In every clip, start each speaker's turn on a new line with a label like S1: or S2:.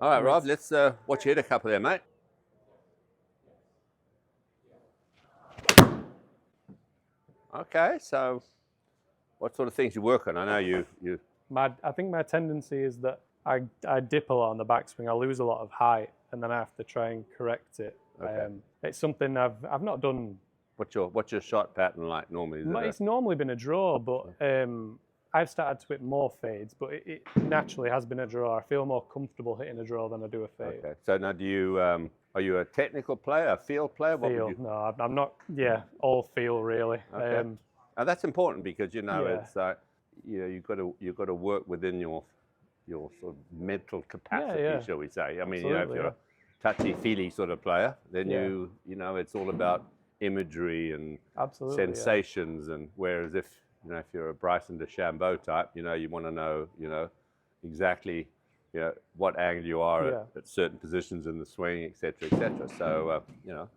S1: All right, Rob, let's watch you hit a couple there, mate. Okay, so what sort of things you work on? I know you.
S2: I think my tendency is that I dip a lot on the backswing. I lose a lot of height, and then I have to try and correct it.
S1: Okay.
S2: It's something I've not done.
S1: What's your shot pattern like normally?
S2: It's normally been a draw, but I've started to hit more fades, but it naturally has been a draw. I feel more comfortable hitting a draw than I do a fade.
S1: Okay. So now, do you are you a technical player, a field player?
S2: Feel. No, I'm not. Yeah, all feel really.
S1: Okay. Now that's important because it's you've got to work within your sort of mental capacity, shall we say? I mean, if you're a touchy-feely sort of player, then it's all about imagery and sensations, and whereas if you're a Bryson DeChambeau type, you want to know, exactly, what angle you are at certain positions in the swing, etc., etc. So,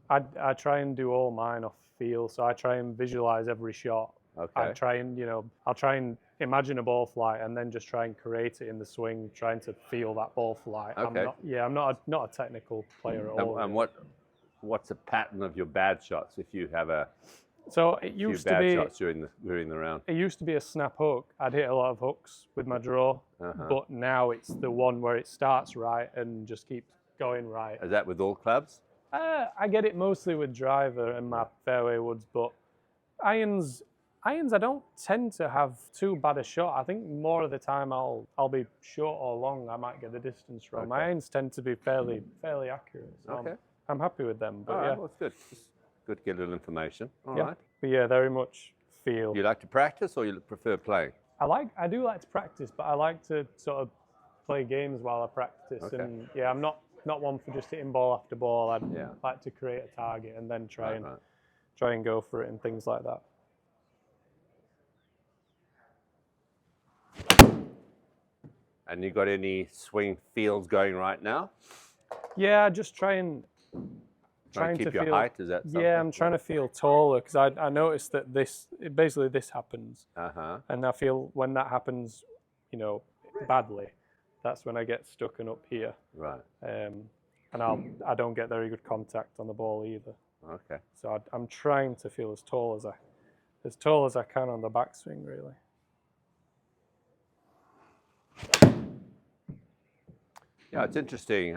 S2: I try and do all mine off feel, so I try and visualize every shot.
S1: Okay.
S2: I try and, I'll try and imagine a ball flight and then just try and create it in the swing, trying to feel that ball flight.
S1: Okay.
S2: I'm not a technical player at all.
S1: And what's the pattern of your bad shots if you have a
S2: few
S1: bad shots during the round?
S2: It used to be a snap hook. I'd hit a lot of hooks with my draw, but now it's the one where it starts right and just keeps going right.
S1: Is that with all clubs?
S2: I get it mostly with driver and my fairway woods, but irons I don't tend to have too bad a shot. I think more of the time I'll be short or long. I might get the distance wrong. Okay. My irons tend to be fairly accurate. So I'm happy with them. But
S1: well, it's good. It's good to get a little information. All right.
S2: But yeah, very much feel.
S1: You like to practice or you prefer playing?
S2: I do like to practice, but I like to sort of play games while I practice. Okay. And yeah, I'm not one for just hitting ball after ball. I'd like to create a target and then try and go for it and things like that.
S1: And you got any swing feels going right now?
S2: Yeah, just trying
S1: to keep your height. Is that something?
S2: Yeah, I'm trying to feel taller because I noticed that this happens, and I feel when that happens, badly, that's when I get stuck and up here.
S1: Right.
S2: And I don't get very good contact on the ball either.
S1: Okay.
S2: So I'm trying to feel as tall as I can on the backswing, really.
S1: Yeah, it's interesting.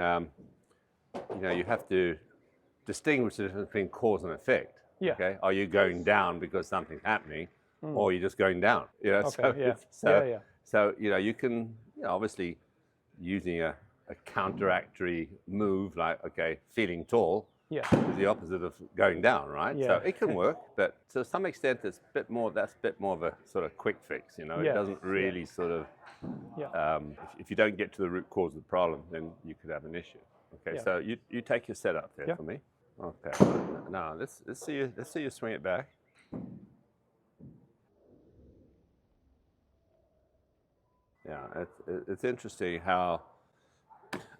S1: You have to distinguish the difference between cause and effect.
S2: Yeah.
S1: Okay. Are you going down because something's happening, or are you just going down?
S2: Okay.
S1: So you can obviously using a counteractory move like feeling tall.
S2: Yeah.
S1: Is the opposite of going down, right?
S2: Yeah.
S1: So it can work, but to some extent, that's a bit more of a sort of quick fix. It doesn't really sort of.
S2: Yeah.
S1: If you don't get to the root cause of the problem, then you could have an issue. Okay.
S2: Yeah.
S1: So you take your setup there for me. Okay. Now let's see you swing it back. Yeah. It's interesting how.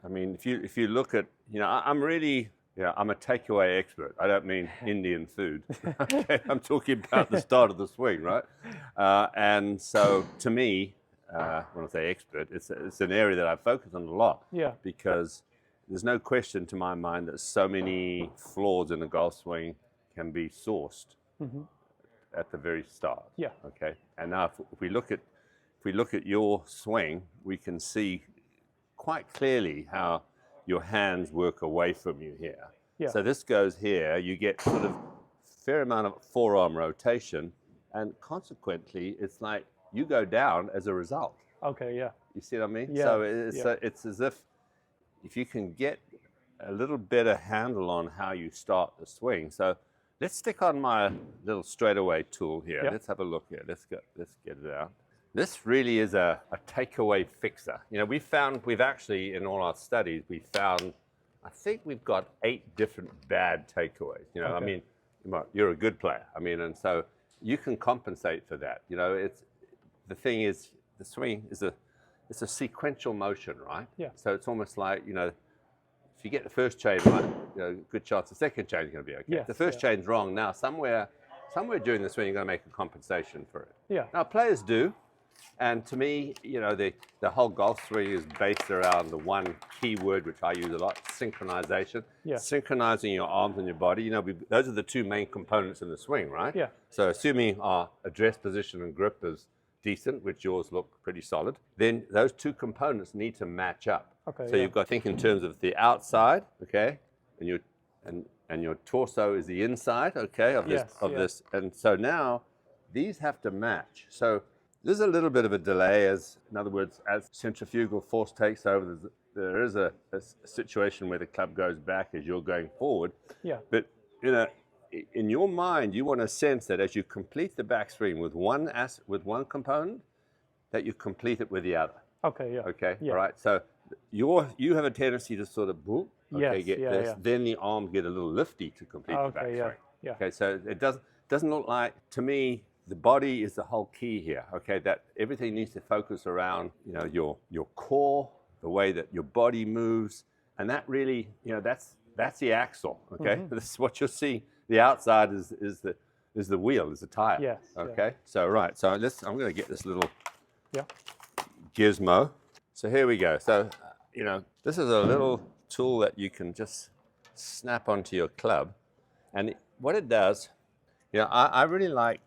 S1: I mean, if you look at I'm really. Yeah, I'm a takeaway expert. I don't mean Indian food. Okay, I'm talking about the start of the swing, right? And so, to me, when I say expert, it's an area that I focus on a lot.
S2: Yeah.
S1: Because there's no question to my mind that so many flaws in the golf swing can be sourced at the very start.
S2: Yeah.
S1: Okay. And now, if we look at your swing, we can see quite clearly how your hands work away from you here.
S2: Yeah.
S1: So this goes here, you get sort of fair amount of forearm rotation, and consequently, it's like you go down as a result.
S2: Okay, yeah.
S1: You see what I mean?
S2: Yeah.
S1: So it's as if you can get a little better handle on how you start the swing. So let's stick on my little straightaway tool here.
S2: Yeah.
S1: Let's have a look here. Let's get it out. This really is a takeaway fixer. We've actually, in all our studies, I think we've got 8 different bad takeaways. I mean, you're a good player. I mean, and so you can compensate for that. The thing is, the swing is it's a sequential motion, right?
S2: Yeah.
S1: So it's almost like, if you get the first chain right, good chance the second chain is going to be okay.
S2: Yes,
S1: if the first chain's wrong, now somewhere during the swing, you're going to make a compensation for it.
S2: Yeah.
S1: Now, players do. And to me, you know, the whole golf swing is based around the one key word, which I use a lot, synchronization.
S2: Yeah.
S1: Synchronizing your arms and your body. You know, those are the two main components in the swing, right?
S2: Yeah.
S1: So assuming our address position and grip is decent, which yours look pretty solid, then those two components need to match up.
S2: Okay.
S1: So you've got to think in terms of the outside, okay, and your torso is the inside, okay, of this. And so now these have to match. So there's a little bit of a delay, in other words, as centrifugal force takes over, there is a situation where the club goes back as you're going forward.
S2: Yeah.
S1: But, you know, in your mind, you want to sense that as you complete the backswing with one component, that you complete it with the other.
S2: Okay, yeah.
S1: Okay,
S2: yeah.
S1: All right. So you have a tendency to sort of, okay, get this.
S2: Yeah.
S1: Then the arms get a little lifty to complete the backswing.
S2: Yeah.
S1: Okay, so it doesn't look like, to me, the body is the whole key here, okay? That everything needs to focus around, you know, your core, the way that your body moves, and that really, you know, that's the axle, okay? Mm-hmm. This is what you'll see. The outside is the wheel, is the tire.
S2: Yes.
S1: Okay.
S2: Yeah.
S1: So right. So I'm going to get this little gizmo. So here we go. So you know, this is a little tool that you can just snap onto your club, and what it does, you know, I really like.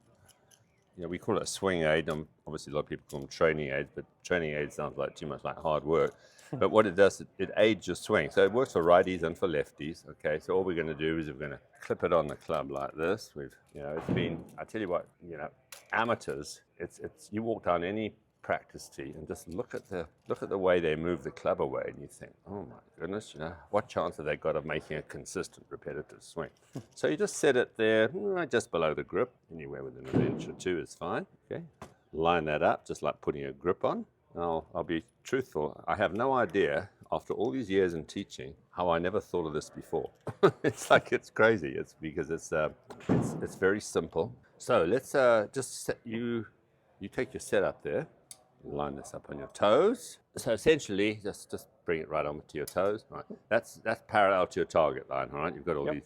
S1: You know, we call it a swing aid. Obviously, a lot of people call them training aids, but training aid sounds like too much like hard work. But what it does, it aids your swing. So it works for righties and for lefties. Okay, so all we're going to do is we're going to clip it on the club like this. You know, it's been. I tell you what, you know, amateurs. It's you walk down any practice tee and just look at the way they move the club away, and you think, oh my goodness, you know, what chance have they got of making a consistent, repetitive swing? So you just set it there, just below the grip, anywhere within an inch or two is fine. Okay, line that up, just like putting a grip on. Now, I'll be truthful. I have no idea, after all these years in teaching, how I never thought of this before. It's like it's crazy. It's because it's very simple. So let's just set you take your setup there. Line this up on your toes. So essentially, just bring it right onto your toes. Right, that's parallel to your target line. All right, you've got all these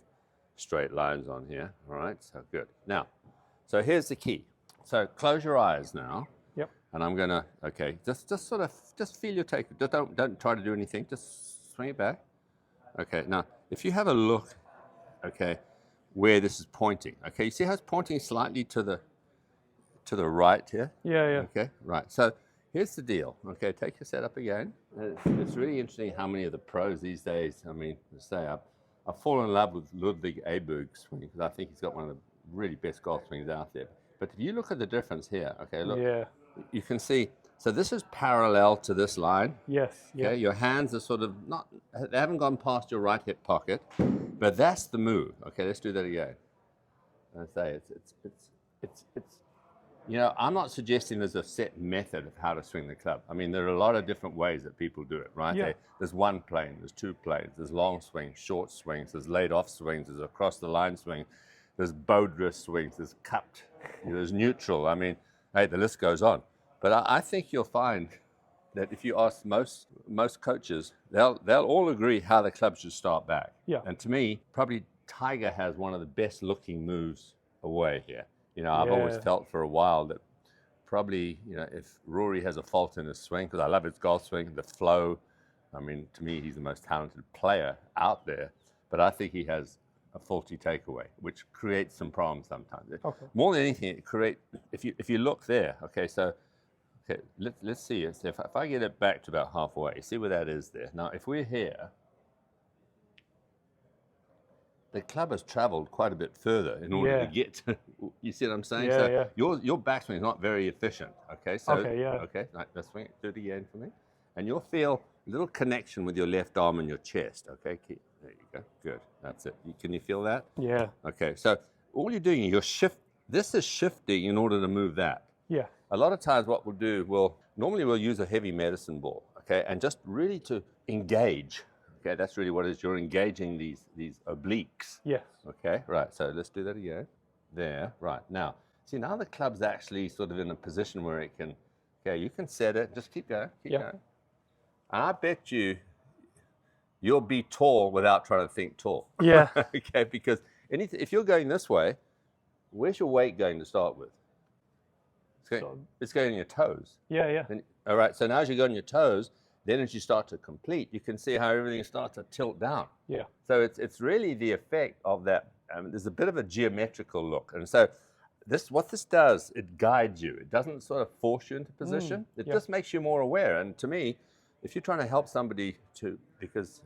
S1: straight lines on here. All right, so good. Now, so here's the key. So close your eyes now.
S2: Yep.
S1: And I'm gonna just sort of feel your take. Just don't try to do anything. Just swing it back. Okay. Now, if you have a look, okay, where this is pointing. Okay, you see how it's pointing slightly to the right here?
S2: Yeah.
S1: Okay, right. So here's the deal. Okay, take your setup again. It's really interesting how many of the pros these days, I mean, I've fallen in love with Ludwig Aberg's swing because I think he's got one of the really best golf swings out there. But if you look at the difference here, okay, look, you can see, so this is parallel to this line.
S2: Yes.
S1: Okay, your hands are sort of they haven't gone past your right hip pocket, but that's the move. Okay, let's do that again. I say it's you know, I'm not suggesting there's a set method of how to swing the club. I mean, there are a lot of different ways that people do it, right?
S2: Yeah.
S1: There's one plane, there's two planes, there's long swings, short swings, there's laid off swings, there's across the line swing, there's bowed wrist swings, there's cupped, there's neutral. I mean, hey, the list goes on. But I think you'll find that if you ask most coaches, they'll all agree how the club should start back.
S2: Yeah.
S1: And to me, probably Tiger has one of the best looking moves away here. You know, I've always felt for a while that probably, you know, if Rory has a fault in his swing, because I love his golf swing, the flow. I mean, to me, he's the most talented player out there. But I think he has a faulty takeaway, which creates some problems sometimes.
S2: Okay.
S1: More than anything, it creates. If you look there, okay, so okay, let's see. If I get it back to about halfway, see where that is there. Now, if we're here. The club has traveled quite a bit further in order to get to, you see what I'm saying? Your backswing is not very efficient, okay? So, okay, right, let's swing it, do it again for me. And you'll feel a little connection with your left arm and your chest, okay? There you go, good, that's it. Can you feel that?
S2: Yeah.
S1: Okay, so all you're doing, this is shifting in order to move that.
S2: Yeah.
S1: A lot of times what we'll do, normally we'll use a heavy medicine ball, okay? And just really to engage. Okay, that's really what it is. You're engaging these obliques.
S2: Yes.
S1: Okay, right. So let's do that again. There, right. Now, see, now the club's actually sort of in a position where it can, okay, you can set it. Just keep going, keep going. And I bet you'll be tall without trying to think tall.
S2: Yeah.
S1: Okay, because if you're going this way, where's your weight going to start with? It's going on your toes.
S2: Yeah, yeah.
S1: And, all right, so now as you go on your toes, then as you start to complete, you can see how everything starts to tilt down.
S2: Yeah.
S1: So it's really the effect of that. There's a bit of a geometrical look. And so what this does, it guides you. It doesn't sort of force you into position. It just makes you more aware. And to me, if you're trying to help somebody because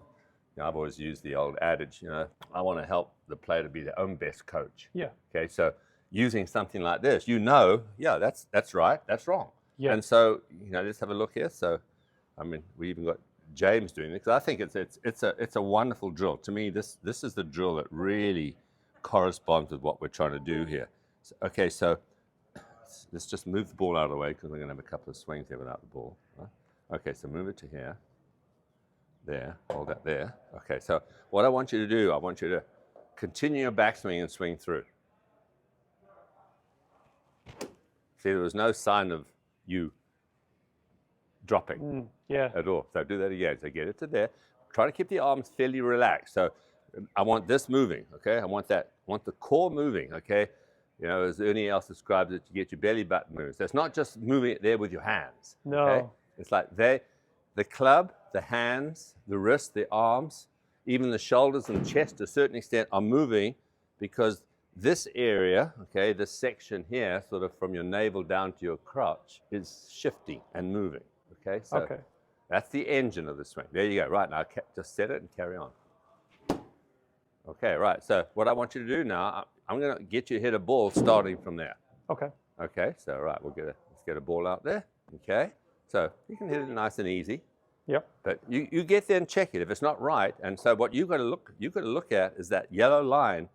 S1: I've always used the old adage, I want to help the player to be their own best coach.
S2: Yeah.
S1: Okay, so using something like this, yeah, that's right, that's wrong.
S2: Yeah.
S1: And so, let's have a look here. So, I mean, we even got James doing it, because I think it's a wonderful drill. To me, this is the drill that really corresponds with what we're trying to do here. So, okay, so let's just move the ball out of the way, because we're going to have a couple of swings here without the ball. Right? Okay, so move it to here. There, hold that there. Okay, so what I want you to do, I want you to continue your backswing and swing through. See, there was no sign of you dropping at all. So do that again. So get it to there. Try to keep the arms fairly relaxed. So I want this moving, okay? I want the core moving, okay? As Ernie else describes it, you get your belly button moves. So it's not just moving it there with your hands.
S2: No.
S1: Okay? It's like the club, the hands, the wrists, the arms, even the shoulders and chest to a certain extent are moving, because this area, okay, this section here, sort of from your navel down to your crotch, is shifting and moving, okay? So that's the engine of the swing. There you go. Right, now just set it and carry on. Okay, right. So what I want you to do now, I'm going to get you to hit a ball starting from there.
S2: Okay.
S1: Okay, so right, let's get a ball out there, okay? So you can hit it nice and easy.
S2: Yep.
S1: But you get there and check it if it's not right. And so what you've got to look at is that yellow line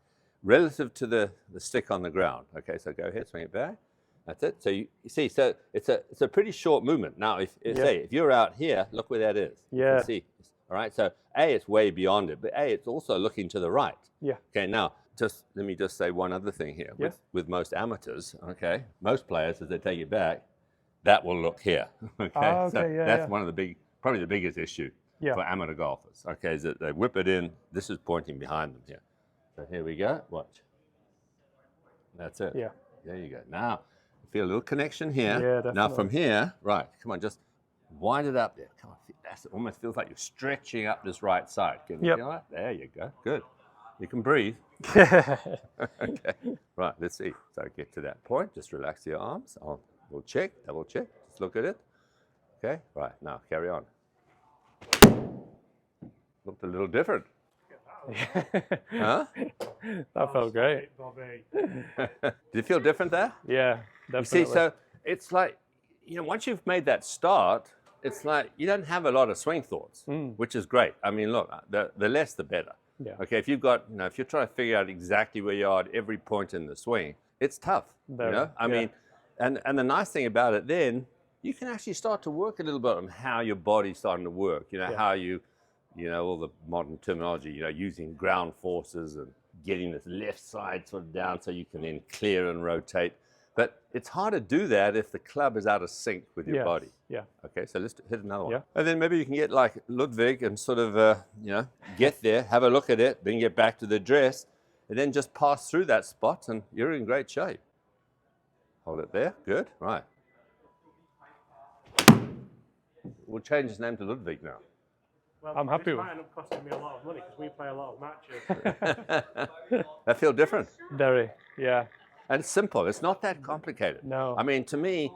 S1: relative to the stick on the ground. Okay, so go ahead, swing it back. That's it. So you see, so it's a pretty short movement. Now, if you're out here, look where that is.
S2: Yeah.
S1: You can see. All right. So it's way beyond it, but it's also looking to the right.
S2: Yeah.
S1: Okay. Now, let me just say one other thing here.
S2: Yeah.
S1: With most amateurs, okay, most players, as they take it back, that will look here. Okay. So that's one of probably the biggest issue for amateur golfers. Okay, is that they whip it in. This is pointing behind them here. So here we go. Watch. That's it.
S2: Yeah.
S1: There you go. Now, feel a little connection here.
S2: Yeah, definitely.
S1: Now from here, right, come on, just wind it up there. Come on, it almost feels like you're stretching up this right side. Can you feel that? There you go. Good. You can breathe. Okay. Right, let's see. So get to that point. Just relax your arms. We'll check, double check. Just look at it. Okay, right, now carry on. Looked a little different. Huh?
S2: That felt great.
S1: Did it feel different there?
S2: Yeah, definitely.
S1: You see, so it's like, once you've made that start, it's like you don't have a lot of swing thoughts, which is great. I mean, look, the less the better.
S2: Yeah.
S1: Okay, if you've got, if you're trying to figure out exactly where you are at every point in the swing, it's tough. I mean, and the nice thing about it then, you can actually start to work a little bit on how your body's starting to work. How you, all the modern terminology, using ground forces and getting this left side sort of down so you can then clear and rotate. But it's hard to do that if the club is out of sync with your body.
S2: Yeah.
S1: Okay, so let's hit another one.
S2: Yeah.
S1: And then maybe you can get like Ludwig and sort of, get there, have a look at it, then get back to the dress, and then just pass through that spot and you're in great shape. Hold it there. Good. Right. We'll change his name to Ludwig now.
S2: Well, I'm happy with it.
S3: It might end up costing me a lot of money because we play a lot of matches.
S1: That feel different?
S2: Very, yeah.
S1: And it's simple. It's not that complicated.
S2: No.
S1: I mean, to me,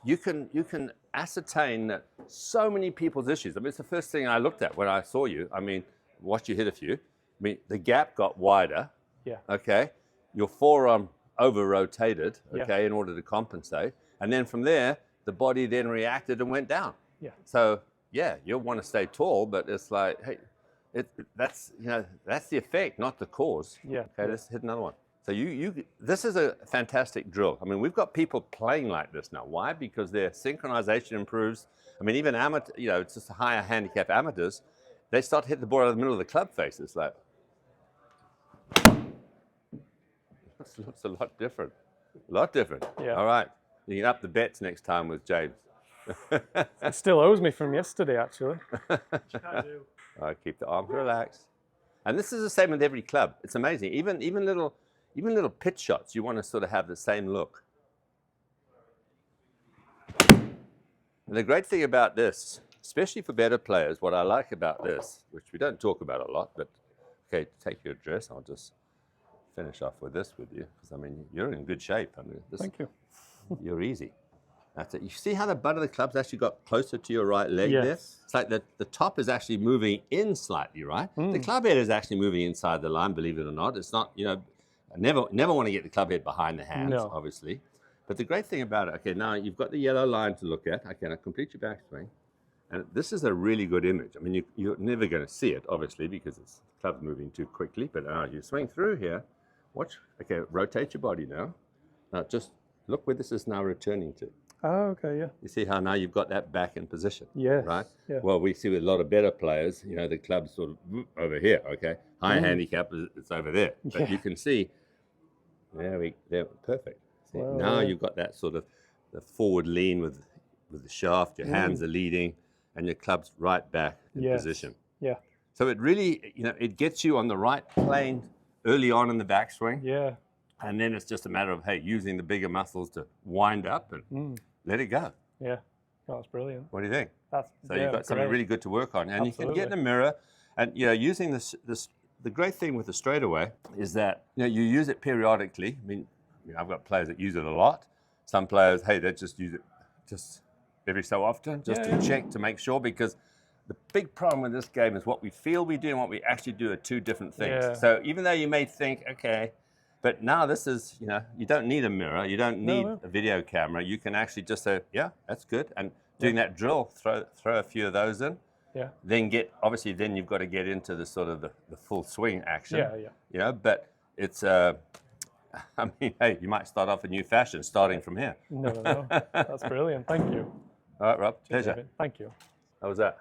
S1: you can ascertain that so many people's issues. I mean, it's the first thing I looked at when I saw you. I mean, watched you hit a few. I mean, the gap got wider.
S2: Yeah.
S1: Okay. Your forearm over-rotated, okay, in order to compensate. And then from there, the body then reacted and went down.
S2: Yeah.
S1: So, yeah, you'll want to stay tall, but it's like, hey, that's the effect, not the cause.
S2: Yeah.
S1: Okay, let's hit another one. So this is a fantastic drill. I mean, we've got people playing like this now. Why? Because their synchronization improves. I mean, even amateur, it's just higher handicap amateurs, they start to hit the ball out of the middle of the club face. It's like, this looks a lot different. A lot different.
S2: Yeah.
S1: All right. You can up the bets next time with James.
S2: It still owes me from yesterday, actually.
S1: All right, keep the arms relaxed. And this is the same with every club. It's amazing. Even little pitch shots, you want to sort of have the same look. And the great thing about this, especially for better players, what I like about this, which we don't talk about a lot, but okay, take your address. I'll just finish off with this with you, because I mean, you're in good shape. I mean,
S2: Thank you.
S1: You're easy. That's it. You see how the butt of the club's actually got closer to your right leg there? It's like the top is actually moving in slightly, right? The club head is actually moving inside the line, believe it or not. It's not, you know, I never want to get the club head behind the hands, obviously. But the great thing about it, okay, now you've got the yellow line to look at. Okay, now complete your backswing. And this is a really good image. I mean, you're never going to see it, obviously, because the club's moving too quickly. But now you swing through here. Watch. Okay, rotate your body now. Now just look where this is now returning to.
S2: Oh, okay, yeah.
S1: You see how now you've got that back in position,
S2: yes,
S1: right?
S2: Yeah.
S1: Well, we see with a lot of better players, you know, the club's sort of over here, okay? High handicap, it's over there. But you can see, they're perfect. See, now you've got that sort of the forward lean with the shaft, your hands are leading, and your club's right back in position.
S2: Yeah.
S1: So it really, you know, it gets you on the right plane early on in the backswing.
S2: Yeah.
S1: And then it's just a matter of, hey, using the bigger muscles to wind up and let it go.
S2: Yeah, oh, that's brilliant.
S1: What do you think?
S2: So
S1: you've got something really good to work on. And you can get in a mirror. And, you know, using the great thing with the straightaway is that, you know, you use it periodically. I mean, I've got players that use it a lot. Some players, hey, they just use it just every so often, just to check, to make sure, because the big problem with this game is what we feel we do and what we actually do are two different things.
S2: Yeah.
S1: So even though you may think, okay, but now this is, you know, you don't need a mirror, you don't need a video camera. You can actually just say, yeah, that's good. And doing that drill, throw a few of those in.
S2: Yeah.
S1: Then obviously then you've got to get into the sort of the full swing action.
S2: Yeah, yeah.
S1: You know, but it's, I mean, hey, you might start off a new fashion starting from here.
S2: No. That's brilliant. Thank you.
S1: All right, Rob, pleasure.
S2: David. Thank you.
S1: How was that?